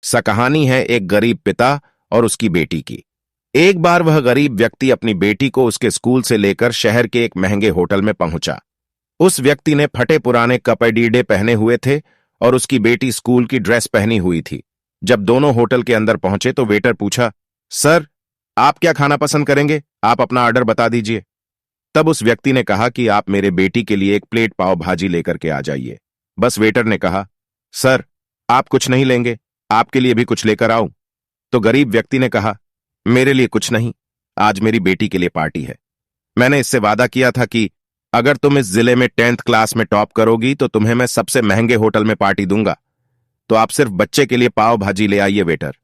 कहानी है एक गरीब पिता और उसकी बेटी की। एक बार वह गरीब व्यक्ति अपनी बेटी को उसके स्कूल से लेकर शहर के एक महंगे होटल में पहुंचा। उस व्यक्ति ने फटे पुराने कपड़े पहने हुए थे और उसकी बेटी स्कूल की ड्रेस पहनी हुई थी। जब दोनों होटल के अंदर पहुंचे तो वेटर पूछा, सर, आप क्या खाना पसंद करेंगे? आप अपना ऑर्डर बता दीजिए। तब उस व्यक्ति ने कहा कि आप मेरे बेटी के लिए एक प्लेट पाव भाजी लेकर के आ जाइए। बस वेटर ने कहा, सर, आप कुछ नहीं लेंगे? आपके लिए भी कुछ लेकर आऊं? तो गरीब व्यक्ति ने कहा, मेरे लिए कुछ नहीं, आज मेरी बेटी के लिए पार्टी है। मैंने इससे वादा किया था कि अगर तुम इस जिले में 10th क्लास में टॉप करोगी तो तुम्हें मैं सबसे महंगे होटल में पार्टी दूंगा। तो आप सिर्फ बच्चे के लिए पाव भाजी ले आइए वेटर।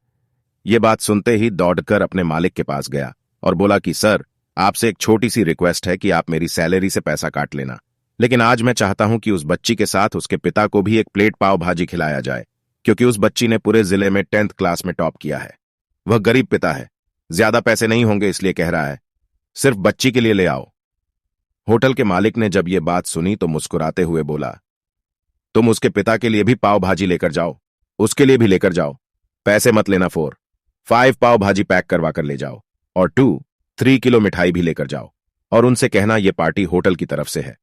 यह बात सुनते ही दौड़कर अपने मालिक के पास गया और बोला कि सर, आपसे एक छोटी सी रिक्वेस्ट है कि आप मेरी सैलरी से पैसा काट लेना, लेकिन आज मैं चाहता हूं कि उस बच्ची के साथ उसके पिता को भी एक प्लेट पाव भाजी खिलाया जाए, क्योंकि उस बच्ची ने पूरे जिले में 10th क्लास में टॉप किया है। वह गरीब पिता है, ज्यादा पैसे नहीं होंगे इसलिए कह रहा है, सिर्फ बच्ची के लिए ले आओ। होटल के मालिक ने जब यह बात सुनी तो मुस्कुराते हुए बोला, तुम उसके पिता के लिए भी पाव भाजी लेकर जाओ, उसके लिए भी लेकर जाओ। पैसे मत लेना। 5 पाव भाजी पैक करवा कर ले जाओ और 3 किलो मिठाई भी लेकर जाओ और उनसे कहना यह पार्टी होटल की तरफ से है,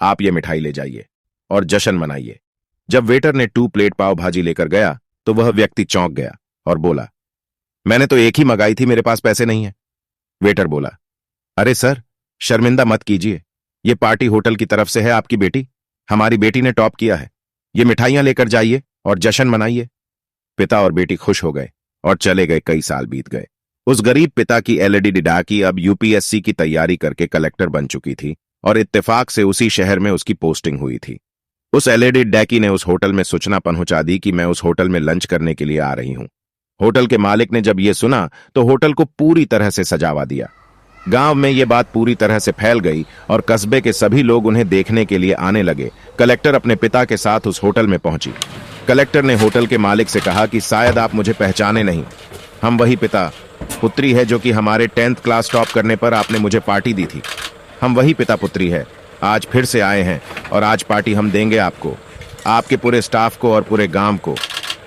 आप ये मिठाई ले जाइए और जश्न मनाइए। जब वेटर ने 2 प्लेट पाव भाजी लेकर गया तो वह व्यक्ति चौंक गया और बोला, मैंने तो एक ही मंगाई थी, मेरे पास पैसे नहीं है। वेटर बोला, अरे सर, शर्मिंदा मत कीजिए, ये पार्टी होटल की तरफ से है। आपकी बेटी, हमारी बेटी ने टॉप किया है। ये मिठाइयां लेकर जाइए और जश्न मनाइए। पिता और बेटी खुश हो गए और चले गए। कई साल बीत गए। उस गरीब पिता की एलईडी डिडाकी अब यूपीएससी की तैयारी करके कलेक्टर बन चुकी थी और इत्तेफाक से उसी शहर में उसकी पोस्टिंग हुई थी। उस एलईडी डैकी ने उस होटल में सूचना पहुंचा दी कि मैं उस होटल में लंच करने के लिए आ रही हूं। होटल के मालिक ने जब यह सुना तो होटल को पूरी तरह से सजावा दिया। गांव में यह बात पूरी तरह से फैल गई और कस्बे के सभी लोग उन्हें देखने के लिए आने लगे। कलेक्टर अपने पिता के साथ उस होटल में पहुंची। कलेक्टर ने होटल के मालिक से कहा कि शायद आप मुझे पहचाने नहीं, हम वही पिता पुत्री है जो कि हमारे 10th क्लास टॉप करने पर आपने मुझे पार्टी दी थी। हम वही पिता पुत्री है, आज फिर से आए हैं और आज पार्टी हम देंगे आपको, आपके पूरे स्टाफ को और पूरे गांव को,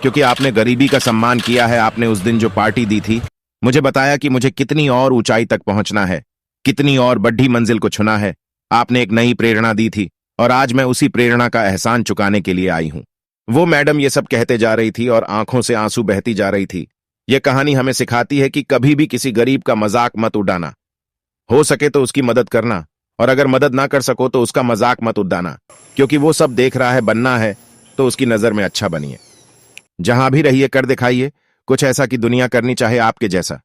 क्योंकि आपने गरीबी का सम्मान किया है। आपने उस दिन जो पार्टी दी थी, मुझे बताया कि मुझे कितनी और ऊंचाई तक पहुंचना है, कितनी और बड़ी मंजिल को छूना है। आपने एक नई प्रेरणा दी थी और आज मैं उसी प्रेरणा का एहसान चुकाने के लिए आई हूं। वो मैडम ये सब कहते जा रही थी और आंखों से आंसू बहती जा रही थी। यह कहानी हमें सिखाती है कि कभी भी किसी गरीब का मजाक मत उड़ाना। हो सके तो उसकी मदद करना, और अगर मदद ना कर सको तो उसका मजाक मत उड़ाना, क्योंकि वो सब देख रहा है। बनना है तो उसकी नजर में अच्छा बनिए। जहां भी रहिए कर दिखाइए कुछ ऐसा कि दुनिया करनी चाहे आपके जैसा।